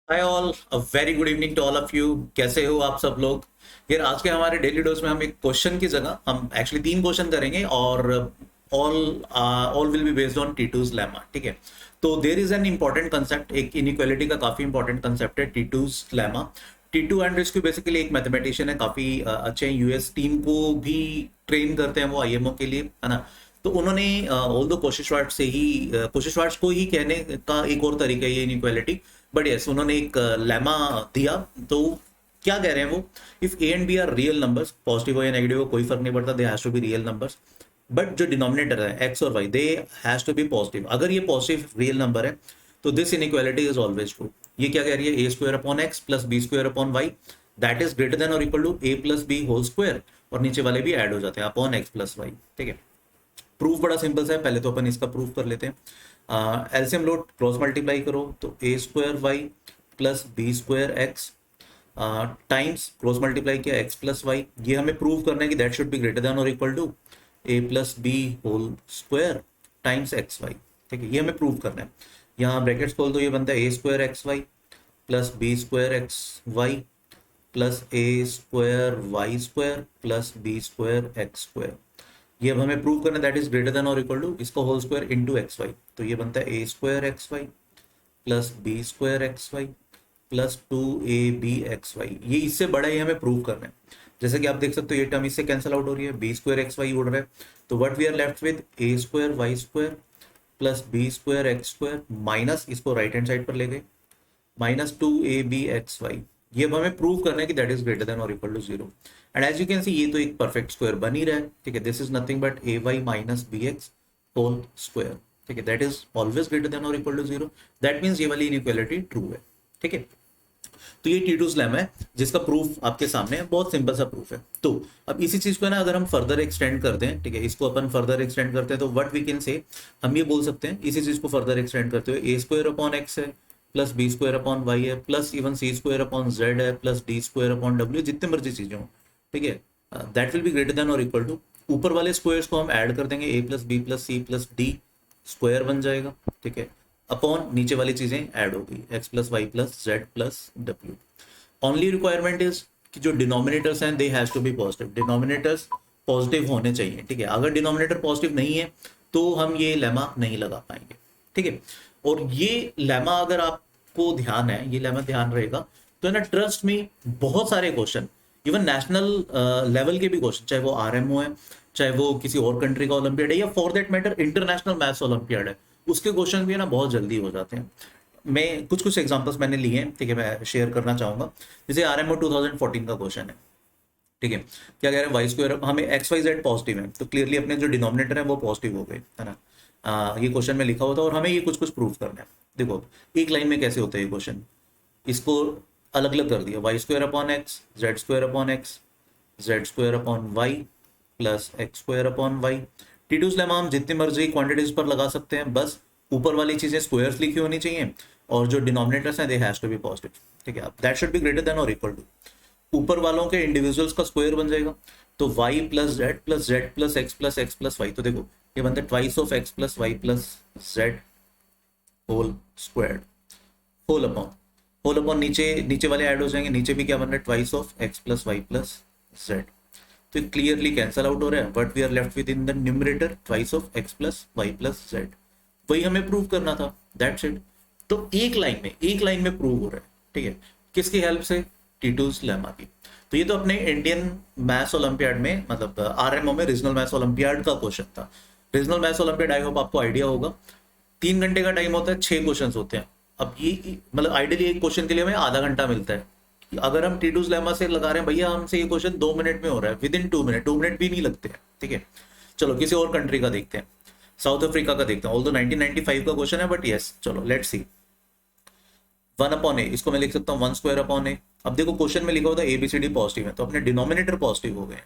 Hi all, a very good evening to all of you. कैसे हो आप सब लोग? यार आज के हमारे डेली डोज में हम एक क्वेश्चन की जगह हम एक्चुअली तीन क्वेश्चन करेंगे और all all will be based on Titu's lemma. ठीक है, तो there is an important concept, एक इनइक्वालिटी का काफी इंपॉर्टेंट कंसेप्ट है Titu's lemma. Titu Andreescu basically एक मैथमेटिशियन है, काफी अच्छे यूएस टीम को भी ट्रेन करते हैं वो आईएमओ के लिए, है ना। तो उन्होंने ऑल दो कोशिश वार्ट्स को ही कहने का एक और तरीका है ये इनइक्वालिटी। बट यस, उन्होंने एक लेमा दिया। तो क्या कह रहे हैं वो? If A and B are real numbers, positive हो या नेगेटिव हो कोई फर्क नहीं पड़ता, they has to be real numbers. But जो डिनोमिनेटर है एक्स और Y, they has to be positive. अगर ये पॉजिटिव रियल नंबर है तो this inequality is always true. ये क्या कह रही है? A square upon X plus B square upon Y that is greater than और equal to A plus B whole square, और नीचे वाले भी ऐड हो जाते हैं अपॉन एक्स प्लस वाई। ठीक है, प्रूफ बड़ा सिंपल सा है, पहले तो अपन इसका प्रूफ कर लेते हैं। एलसीएम लो, क्रॉस मल्टीप्लाई करो तो A square Y plus B square X times cross multiply किया एक्स प्लस वाई। ये हमें प्रूव करना है कि that should be greater than और equal to A plus B whole square times X Y. ठीक है, ये हमें प्रूव करना है। यहाँ ब्रैकेट्स खोल दो, ये बनता है A square X Y plus B square X Y plus A square Y square plus B square X square. ये अब हमें प्रूव करना है दैट इज ग्रेटर देन और इक्वल टू इसका whole square into X Y. तो ये बनता है A square X Y plus B square X Y plus two A B X Y. ये इससे बड़ा ही हमें प्रूव करना है। जैसे कि आप देख सकते हो ये टर्म इससे कैंसिल आउट हो रही है, बी स्क्वायर एक्स वाई उड़ रहा है। तो what we are left with A square Y square plus B square X square minus इसको राइट हैंड साइड पर ले गए minus two A B X Y. ये अब हमें प्रूव करना है कि दैट इज ग्रेटर देन और equal to zero. And as you can see ये तो एक परफेक्ट स्क्वायर बन ही रहा है। ठीक है, this is nothing but A Y minus B X whole square. ठीक है, that is always greater than और equal to zero. That means ये वाली इनइक्वालिटी ट्रू है। ठीक है, तो ये टीटूज लेमा है जिसका प्रूफ आपके सामने है, बहुत सिंपल सा प्रूफ है। तो अब इसी चीज को ना अगर हम फर्दर एक्सटेंड करते हैं, ठीक है, इसको अपन फर्दर एक्सटेंड करते हैं तो व्हाट वी कैन से, हम ये बोल सकते हैं इसी चीज को फर्दर एक्सटेंड करते हुए ए स्क्वायर अपॉन एक्स है plus B square upon Y है plus even C square upon Z है plus D square upon W, जितने मर्जी चीजें हो। ठीक है, that will be greater than और इक्वल टू, ऊपर वाले स्क्वायर्स को हम ऐड कर देंगे, A plus B plus C plus D square बन जाएगा। ठीक है, अपॉन नीचे वाली चीजें ऐड होगी X plus Y plus Z plus W. Only requirement is कि जो डिनोमिनेटर्स हैं they has to be positive, denominators positive होने चाहिए। ठीक है, अगर डिनोमिनेटर पॉजिटिव नहीं है तो हम ये लेमा नहीं लगा पाएंगे। ठीक है, और ये लेमा अगर आपको ध्यान है, ये लेमा ध्यान रहेगा तो है ना, ट्रस्ट में बहुत सारे क्वेश्चन, इवन नेशनल लेवल के भी क्वेश्चन, चाहे वो आरएमओ है, चाहे वो किसी और कंट्री का ओलंपियाड है, या for that matter international maths olympiad है, उसके क्वेश्चन भी है ना बहुत जल्दी हो जाते हैं। मैं कुछ कुछ एग्जांपल्स मैंने लिए हैं, ठीक है, मैं शेयर करना चाहूंगा। जैसे आरएमओ 2014 का क्वेश्चन है। ठीक है, क्या कह रहे हैं? वाई स्क्वायर, हमें एक्स वाई जेड पॉजिटिव है तो क्लियरली अपने जो डिनोमिनेटर है वो पॉजिटिव हो गए, है ना। ये क्वेश्चन में लिखा हुआ था और हमें ये कुछ कुछ प्रूव करना है। देखो एक लाइन में कैसे होता है ये क्वेश्चन, इसको अलग अलग कर दिया, Y square upon X Z square upon X Z square upon Y plus X square upon Y. Titu's lemma हम जितनी मर्जी क्वांटिटीज पर लगा सकते हैं, बस ऊपर वाली चीजें स्क्वायर्स लिखी होनी चाहिए और जो डिनोमिनेटर्स हैं they has to be positive. ठीक है, that should be greater than और इक्वल टू, ऊपर वालों के इंडिविजुअल्स का स्क्वायर बन जाएगा। तो y plus Z plus X plus Y, तो देखो ये बनता है twice of X plus Y plus Z whole squared whole upon नीचे नीचे वाले ऐड हो जाएंगे, नीचे भी क्या बन रहा है? Twice of X plus Y plus Z. तो क्लियरली कैंसल आउट हो रहा है, but we are left with in the numerator twice of X plus Y plus Z. वही हमें प्रूव करना था, दैट्स इट। तो एक लाइन में प्रूव हो रहा है। ठीक है, किसकी हेल्प से? टीटूज लेमा की। तो ये तो अपने इंडियन मैथ्स ओलंपियाड में, मतलब आरएमओ में रीजनल मैथ्स ओलंपियाड का क्वेश्चन था। Regional maths olympiad I hope आपको आइडिया होगा, 3 घंटे का टाइम होता है, 6 क्वेश्चन होते हैं। अब ये मतलब आइडियली एक क्वेश्चन के लिए हमें आधा घंटा मिलता है। अगर हम टीटूज लेमा से लगा रहे हैं भैया, हमसे ये क्वेश्चन 2 मिनट में हो रहा है, विद इन 2 मिनट, 2 मिनट भी नहीं लगते हैं। ठीक है, चलो किसी और कंट्री का देखते हैं, साउथ अफ्रीका का देखते हैं। ऑल्दो 1995 का क्वेश्चन है, बट यस चलो लेट्स सी। 1/a, इसको मैं लिख सकता हूँ 1/2 a। अब देखो क्वेश्चन में लिखा होता है एबीसीडी पॉजिटिव है तो अपने डिनोमिनेटर पॉजिटिव हो गए।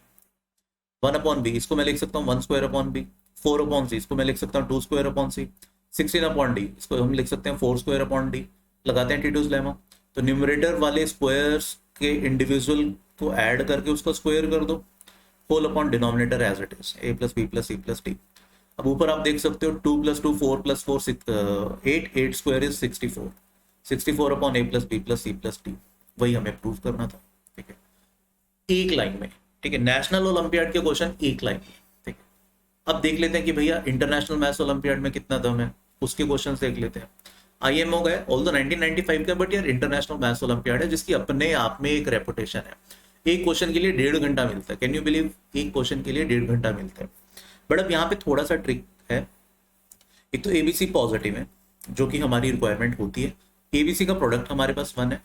1/b, इसको मैं लिख सकता हूँ 1/2 4/c, इसको मैं लिख सकता हूँ 2/c। 16/d, इसको हम लिख सकते हैं 4/d। लगाते हैं टीटूज लेमा, तो न्यूमरेटर वाले स्क्वायर्स के इंडिविजुअल को ऐड करके उसका स्क्वायर कर दो, whole upon denominator as it is, a plus B plus C plus D. अब ऊपर आप देख सकते हो 2 + 2 4 + 4 8, 8 स्क्वायर इज 64। 64/a+b+c+d, वही हमें प्रूव करना था। ठीक है, एक लाइन में। ठीक है, नेशनल ओलंपियाड के क्वेश्चन एक लाइन में। ठीक है, अब देख लेते हैं कि भैया इंटरनेशनल मैथ्स ओलंपियाड में कितना दम है, उसके क्वेश्चन देख लेते हैं। आईएमओ गए, ऑल्दो 1995 का, बट यार इंटरनेशनल मैथ्स ओलंपियाड है जिसकी अपने आप में एक रेपुटेशन है। एक क्वेश्चन के लिए 1.5 घंटा मिलता है, कैन यू बिलीव, एक क्वेश्चन के लिए 1.5 घंटा मिलता है। बट अब यहाँ पे थोड़ा सा ट्रिक है। एक तो एबीसी पॉजिटिव है जो कि हमारी रिक्वायरमेंट होती है, एबीसी का प्रोडक्ट हमारे पास 1 है।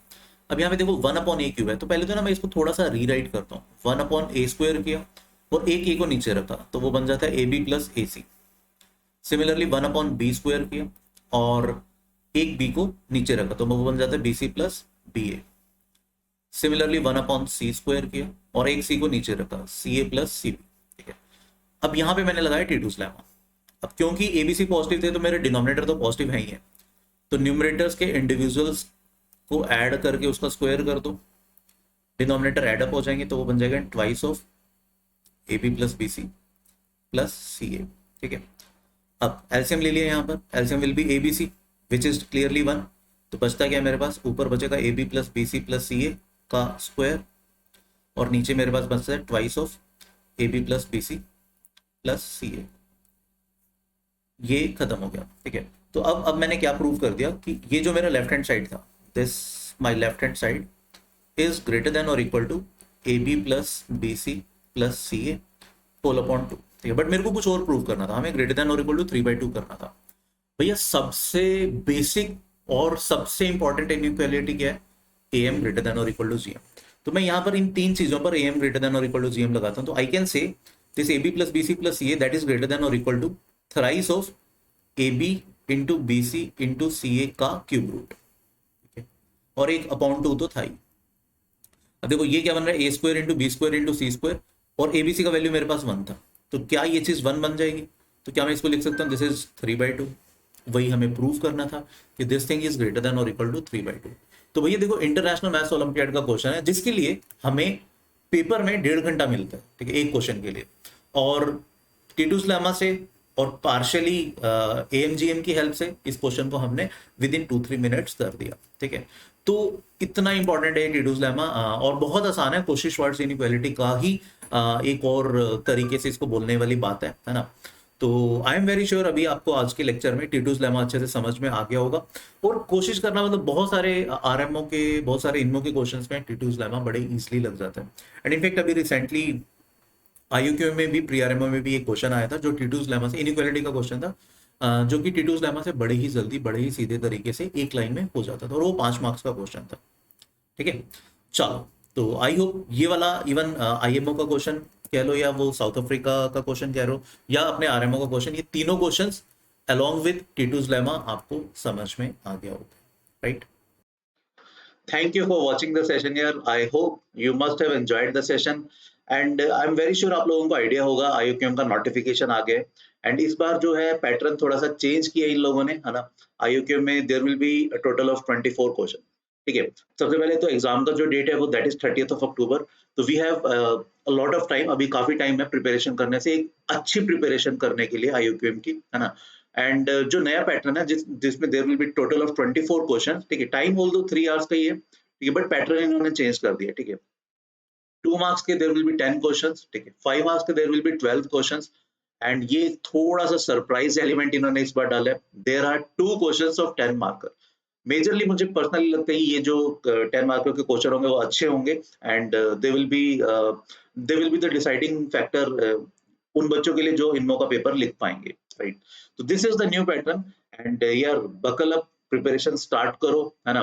अब यहाँ पे देखो 1/a क्यूब है, तो पहले तो ना मैं इसको थोड़ा सा रीराइट करता हूँ, 1/a² किया और एक ए को नीचे रखा तो वो बन जाता है AB plus AC। Similarly 1/b² किया और एक बी को नीचे रखा तो वो बन जाता है BC plus BA। Similarly 1/c² किया और एक सी को नीचे रखा, CA प्लस CB। ठीक है, अब यहाँ पे मैंने लगाया T2's लेमा। अब क्योंकि ABC पॉजिटिव थे तो मेरे डिनोमिनेटर तो पॉजिटिव है ही है, तो न्यूमरेटर्स के इंडिविजुअल्स को ऐड करके उसका स्क्वायर कर दो, डिनोमिनेटर ऐड अप हो जाएंगे तो वो बन जाएगा twice of AB plus BC plus CA। ठीक है, अब एलसीएम ले लिया, यहाँ पर LCM will be ABC which is clearly 1, तो बचता क्या मेरे पास, ऊपर बचेगा AB plus BC plus CA का स्क्वायर और नीचे मेरे पास बचता है twice of AB plus BC plus CA। ये खत्म हो गया। ठीक है, तो अब मैंने क्या प्रूव कर दिया कि ये जो मेरा लेफ्ट हैंड साइड था, this my left hand side is greater than और equal to AB plus BC plus CA whole upon 2। ठीक है, बट मेरे को कुछ और प्रूव करना था, हमें ग्रेटर देन और इक्वल टू 3/2 करना था। भैया सबसे बेसिक और सबसे इंपॉर्टेंट इनइक्वालिटी क्या है, AM ग्रेटर देन और इक्वल टू GM। तो मैं यहाँ पर इन तीन चीजों पर AM ग्रेटर देन और इक्वल टू GM लगाता हूँ, तो I can say this AB plus BC plus CA that is greater than और equal to thrice of AB into BC into CA का क्यूब रूट। ठीक है, और एक अपॉन 2 तो था ही। अब देखो ये क्या बन रहा है, A² into B² into C² और ABC का वैल्यू मेरे पास 1 था, तो क्या ये चीज 1 बन जाएगी, तो क्या मैं इसको लिख सकता हूँ दिस इज 3/2। वही हमें प्रूव करना था कि this thing is greater than और इक्वल टू 3/2। तो भैया देखो इंटरनेशनल मैथ्स ओलंपियाड का क्वेश्चन है जिसके लिए हमें पेपर में 1.5 घंटा मिलता है। ठीक है, एक क्वेश्चन के लिए, और टीटूस लेमा से और पार्शियली AMGM की हेल्प से इस क्वेश्चन को हमने विद इन 2-3 मिनट्स कर दिया। ठीक है, तो इतना इंपॉर्टेंट है टीटूस लेमा और बहुत आसान है, कोशिश इनइक्वालिटी का ही एक और तरीके से इसको बोलने वाली बात है ना। तो आई एम वेरी श्योर अभी आपको आज के लेक्चर में टीटूस लेमा अच्छे से समझ में आ गया होगा। और कोशिश करना, मतलब बहुत सारे आरएमओ के, बहुत सारे इनमो के क्वेश्चंस में टीटूस लेमा बड़े इजीली लग जाता है। एंड इनफैक्ट अभी रिसेंटली IUQ में भी, प्री आरएमओ में भी एक क्वेश्चन आया था जो टीटूस लेमा से इनइक्वालिटी का क्वेश्चन था, जो कि टीटूस लेमा से बड़े ही जल्दी, बड़े ही सीधे तरीके से एक लाइन में हो जाता था, और वो 5 मार्क्स का क्वेश्चन था। ठीक है, चलो, तो आई होप ये वाला इवन IMO का क्वेश्चन कह लो या वो साउथ अफ्रीका का क्वेश्चन कह लो या अपने RMO का क्वेश्चन, ये तीनों क्वेश्चंस अलोंग विद टीटूस लेमा आपको समझ में आ गया होगा, right. Thank you for watching the session here. I hope you must have enjoyed the session and I'm very sure आप लोगों को आइडिया होगा IUQM का नोटिफिकेशन आ गया एंड इस बार जो है पैटर्न थोड़ा सा चेंज किया इन लोगों ने, है ना। IUQM में there will be a total of 24 question. ठीक है, सबसे पहले तो एग्जाम का जो डेट है वो that is 30th of October, तो we have a lot of time, अभी काफी टाइम है प्रिपरेशन करने से, एक अच्छी प्रिपरेशन करने के लिए IUQM की, है ना। एंड जो नया पैटर्न है जिसमें there will be total of 24 question. ठीक है, टाइम ऑल्दो 3 आवर्स का ही है, ठीक है, बट पैटर्न इन्होंने चेंज कर दिया। ठीक है, 2 मार्क्स के देयर विल बी 10 क्वेश्चंस, ठीक है, 5 मार्क्स के there will be 12 questions and ये थोड़ा सा सरप्राइज एलिमेंट इन्होंने इस बार डाला है, there are 2 questions of 10 marker. Majorly मुझे पर्सनली लगता है ये जो 10 मार्कर के क्वेश्चन होंगे वो अच्छे होंगे and they will be the deciding factor उन बच्चों के लिए जो इनमो का पेपर लिख पाएंगे, राइट। तो this is the new pattern and यार बकल अप, प्रिपरेशन स्टार्ट करो, है ना।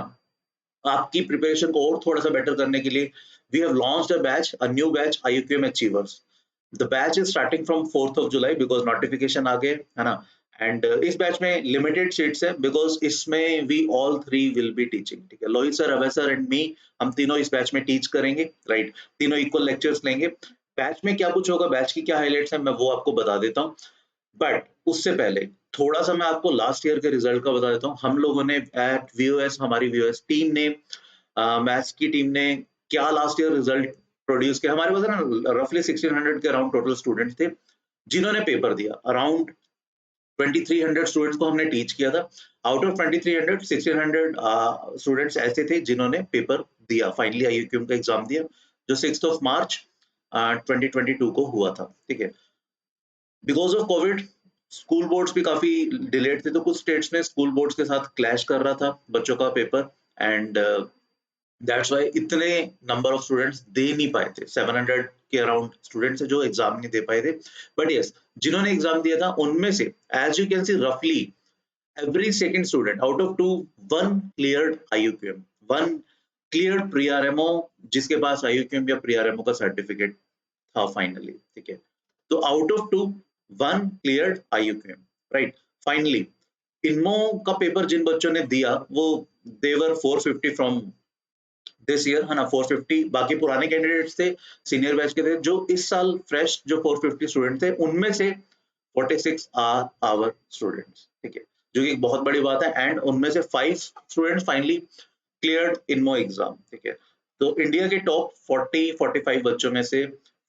आपकी प्रिपरेशन को और थोड़ा सा बेटर करने के लिए we have launched a batch, a new batch, IUQM achievers. The batch is starting from 4th of July because notification आ गए, है ना। एंड इस बैच में लिमिटेड सीट्स है बिकॉज इसमें we all 3 will be teaching. ठीक है, Lohit sir, Abhay sir and me, हम तीनों इस बैच में टीच करेंगे, राइट। तीनों इक्वल लेक्चर्स लेंगे। बैच में क्या कुछ होगा, बैच की क्या हाइलाइट्स है, मैं वो आपको बता देता हूँ, बट उससे पहले थोड़ा सा मैं आपको लास्ट ईयर के रिजल्ट का बता देता हूँ। हम लोगों ने एट VOS, हमारी VOS टीम ने, मैथ्स की टीम ने क्या लास्ट ईयर रिजल्ट प्रोड्यूस किया। हमारे पास ना रफली 1600 के अराउंड टोटल स्टूडेंट्स थे जिन्होंने पेपर दिया, अराउंड 2300 स्टूडेंट्स को हमने टीच किया था। आउट ऑफ 2300 1600 स्टूडेंट्स ऐसे थे जिन्होंने पेपर दिया, फाइनली आईयूक्यूएम का एग्जाम दिया, जो 6 ऑफ मार्च 2022 को हुआ था। ठीक है, because of Covid school boards भी काफी डिलेड थे, तो कुछ स्टेट्स में स्कूल बोर्ड्स के साथ क्लैश कर रहा था बच्चों का पेपर, एंड दैट्स व्हाई इतने नंबर ऑफ स्टूडेंट्स दे नहीं पाए थे। 700 के अराउंड स्टूडेंट्स जो एग्जाम नहीं दे पाए थे। बट यस, जिन्होंने एग्जाम दिया था उनमें से एज यू कैन सी रफली every second student out of 2, one cleared IUQM, one cleared pre-RMO, जिसके पास IUQM या pre-RMO का सर्टिफिकेट था फाइनली। ठीक है, तो out of 2, one cleared IUQM, right. Finally INMO का पेपर जिन बच्चों ने दिया वो देवर 450 फ्रॉम दिस ईयर, है ना, 450। बाकी पुराने कैंडिडेट्स थे, सीनियर बैच के थे। जो इस साल फ्रेश जो 450 स्टूडेंट थे उनमें से 46 आर आवर स्टूडेंट्स। ठीक है, जो कि एक बहुत बड़ी बात है, एंड उनमें से 5 स्टूडेंट्स फाइनली क्लियर्ड इनमो एग्जाम। ठीक है, तो इंडिया के टॉप 40-45 बच्चों में से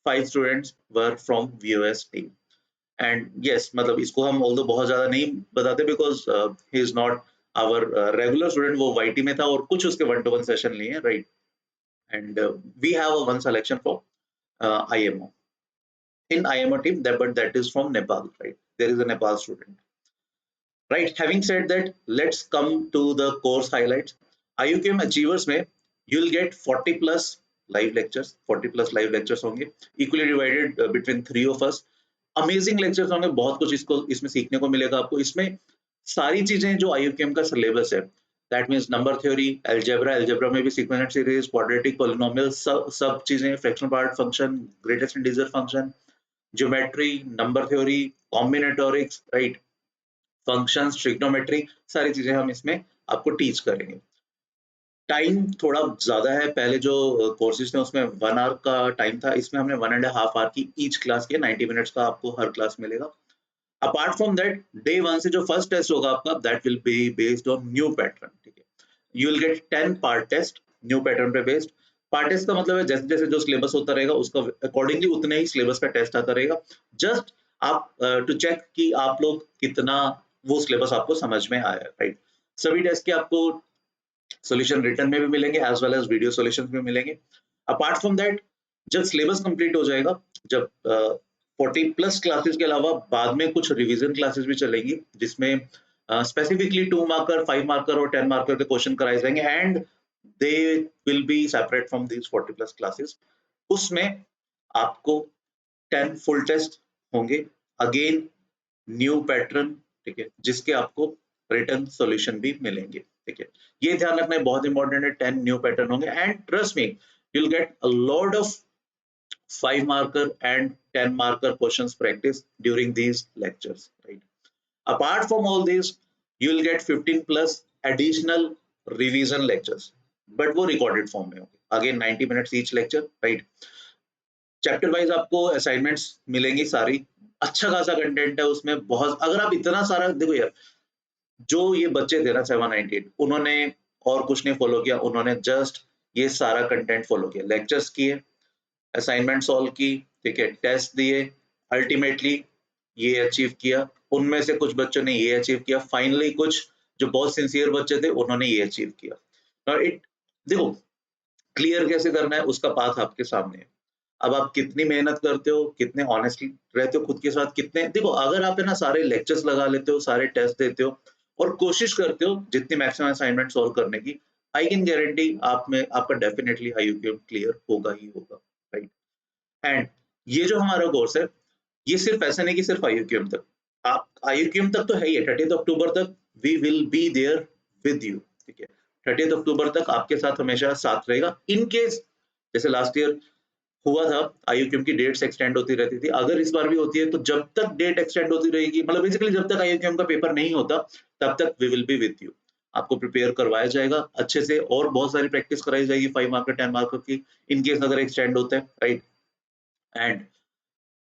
5 students were from VOS team. And yes, मतलब इसको हम ऑल्दो बहुत ज्यादा नहीं बताते because he is not our regular student, वो वाईटी में था और कुछ उसके 1-to-1 सेशन लिए, right. And we have one selection for IMO in IMO team, that but that is from Nepal, right? There is a Nepal student. Right, having said that, let's come to the course highlights. IUQM achievers में you'll get 40 plus live lectures, 40 plus live lectures होंगे, equally divided between 3 of us. Amazing lectures होंगे, बहुत कुछ इसको इसमें सीखने को मिलेगा आपको। इसमें सारी चीजें जो IUQM का सिलेबस है, that means number theory, algebra में भी sequential series, quadratic, polynomial, सब चीजें, fractional part function, greatest integer function, geometry, number theory, combinatorics, right, functions, trigonometry, सारी चीजें हम इसमें आपको टीच करेंगे। टाइम थोड़ा ज्यादा है, पहले जो कोर्सेज थे उसमें 1 आवर का टाइम था, इसमें हमने 1.5 आवर की ईच क्लास की, 90 मिनट्स का आपको हर क्लास मिलेगा। अपार्ट फ्रॉम दैट, डे 1 से जो फर्स्ट टेस्ट होगा आपका, that will be based on new pattern. ठीक है, you will get 10 part test new pattern पे बेस्ड। पार्ट टेस्ट का मतलब है जैसे जैसे जो सिलेबस होता रहेगा उसका अकॉर्डिंगली उतने ही सिलेबस का टेस्ट आता रहेगा, जस्ट आप टू चेक कि आप लोग कितना वो सिलेबस आपको समझ में आया, राइट। सभी टेस्ट के आपको सॉल्यूशन रिटर्न में भी मिलेंगे as well as video solutions भी मिलेंगे। अपार्ट फ्रॉम दैट, जब सिलेबस कंप्लीट हो जाएगा, जब 40 प्लस क्लासेस के अलावा बाद में कुछ रिवीजन क्लासेस भी चलेंगी, जिसमें स्पेसिफिकली 2 मार्कर, 5 मार्कर और 10 मार्कर के क्वेश्चन कराए जाएंगे, and they will be separate from these 40 plus classes. उसमें आपको 10 फुल टेस्ट होंगे, अगेन न्यू पैटर्न, ठीक है, जिसके आपको रिटर्न सॉल्यूशन भी मिलेंगे। ठीक है, ये ध्यान रखना है, बहुत इंपॉर्टेंट है, 10 न्यू पैटर्न होंगे, and trust me, you will get a lot of 5 marker and 10 marker questions practice during these lectures, right? Apart from all these, you will get 15 plus additional revision lectures, but वो recorded form में होंगे, again 90 minutes each lecture, right? Chapter wise आपको assignments मिलेंगी सारी, अच्छा खासा content है उसमें, बहुत। अगर आप इतना सारा देखो यार, जो ये बच्चे थे ना 798, उन्होंने और कुछ नहीं फॉलो किया, उन्होंने जस्ट ये सारा कंटेंट फॉलो किया, लेक्चर्स किए, असाइनमेंट सॉल्व की, ठीक है, टेस्ट दिए, अल्टीमेटली ये अचीव किया। उनमें से कुछ बच्चों ने ये अचीव किया, फाइनली कुछ जो बहुत सिंसियर बच्चे थे उन्होंने ये अचीव किया। नाउ इट, देखो क्लियर कैसे करना है उसका पाथ आपके सामने है। अब आप कितनी मेहनत करते हो, कितने ऑनेस्टली रहते हो खुद के साथ, कितने, देखो अगर आप है ना सारे लेक्चर्स लगा लेते हो, सारे टेस्ट देते हो और कोशिश करते हो जितनी मैक्सिमम असाइनमेंट सॉल्व करने की, आई कैन गारंटी आप में आपका डेफिनेटली IUQM क्लियर होगा ही होगा, राइट। एंड ये जो हमारा कोर्स है, ये सिर्फ ऐसा नहीं कि सिर्फ IUQM तक, आप IUQM तक तो है ही है, 30 अक्टूबर तक we will be there with you. ठीक है, 30 अक्टूबर तक आपके साथ हमेशा साथ रहेगा। इन केस जैसे लास्ट ईयर हुआ था, IUQM की डेट्स एक्सटेंड होती रहती थी, अगर इस बार भी होती है तो जब तक डेट एक्सटेंड होती रहेगी, मतलब बेसिकली जब तक IUQM का पेपर नहीं होता तब तक we will be with you. आपको प्रिपेयर करवाया जाएगा अच्छे से और बहुत सारी प्रैक्टिस कराई जाएगी 5 मार्कर 10 मार्कर की, इन केस अगर एक्सटेंड होता है, राइट। एंड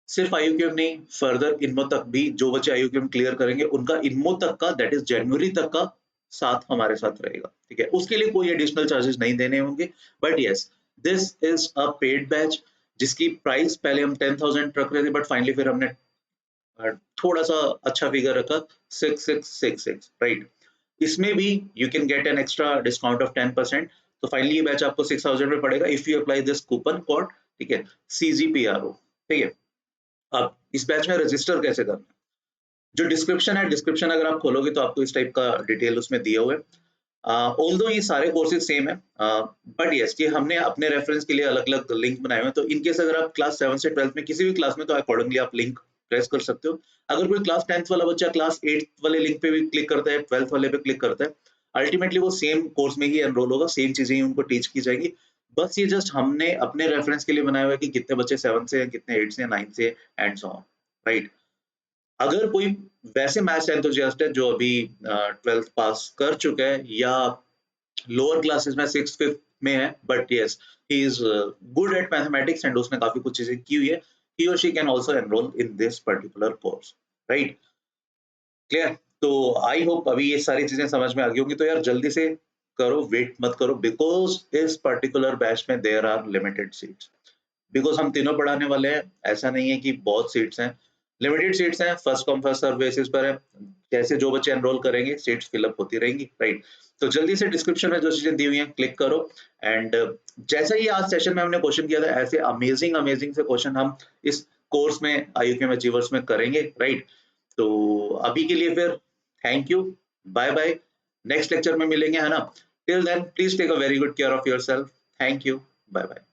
सिर्फ IUQM नहीं, फर्दर इनमो तक भी जो बच्चे IUQM क्लियर करेंगे उनका इनमो तक का, दैट इज जनवरी तक का साथ हमारे साथ रहेगा। ठीक है, उसके लिए कोई एडिशनल चार्जेस नहीं देने होंगे, but yes this is a paid batch जिसकी प्राइस पहले हम 10,000 रख रहे थे, बट फाइनली फिर हमने थोड़ा सा अच्छा फिगर रखा 6666, राइट। इसमें भी you can get an extra discount of 10%। तो फाइनली ये बैच आपको 6000 में पड़ेगा if you apply this coupon code, ठीक है, CGPRO, ठीक है। अब इस बैच में रजिस्टर कैसे करना है? जो डिस्क्रिप्शन है, डिस्क्रिप्शन अगर आप खोलोगे तो आपको इस टाइप का डिटेल उसमें दिए हुए हैं। ऑल्दो ये सारे कोर्सेज सेम है, बट यस ये हमने अपने रेफरेंस के लिए अलग अलग लिंक बनाए हुए हैं। तो इनकेस अगर आप क्लास 7 से 12th में किसी भी क्लास में, तो अकॉर्डिंगली आप लिंक प्रेस कर सकते हो। अगर कोई क्लास 10th वाला बच्चा क्लास 8th वाले लिंक पे भी क्लिक करता है, 12th वाले पे क्लिक करता है, अल्टीमेटली वो सेम कोर्स में ही एनरोल होगा, सेम चीजें ही उनको टीच की जाएगी। बस ये जस्ट हमने अपने रेफरेंस के लिए बनाया हुआ है कि कितने बच्चे 7 से हैं, कितने 8 से, 9 से, एंड सो ऑन, राइट। अगर कोई वैसे मैथ्स एंथुसियास्ट है जो अभी 12th पास कर चुका है, या लोअर क्लासेस में 6th 5th में है, but yes he is good at mathematics and उसने काफी कुछ चीजें की हुई है, he or she can also enroll in this particular course, right? Clear? तो आई होप अभी ये सारी चीजें समझ में आ गई होंगी। तो यार जल्दी से करो, वेट मत करो, बिकॉज इस पर्टिकुलर बैच में there are limited seats. Because हम तीनों पढ़ाने वाले हैं, ऐसा नहीं है कि बहुत सीट्स हैं, लिमिटेड सीट्स हैं, first come first serve basis पर है। जैसे जो बच्चे एनरोल करेंगे सीट्स फिलअप होती रहेंगी, राइट। तो जल्दी से डिस्क्रिप्शन में जो चीजें दी हुई हैं क्लिक करो। एंड जैसा ही आज सेशन में हमने क्वेश्चन किया था, ऐसे अमेजिंग अमेजिंग से क्वेश्चन हम इस कोर्स में IUQM अचीवर्स में करेंगे, राइट। तो अभी के लिए फिर thank you, bye bye, next lecture में मिलेंगे, है ना। Till then please take a very good care of yourself. Thank you, bye bye.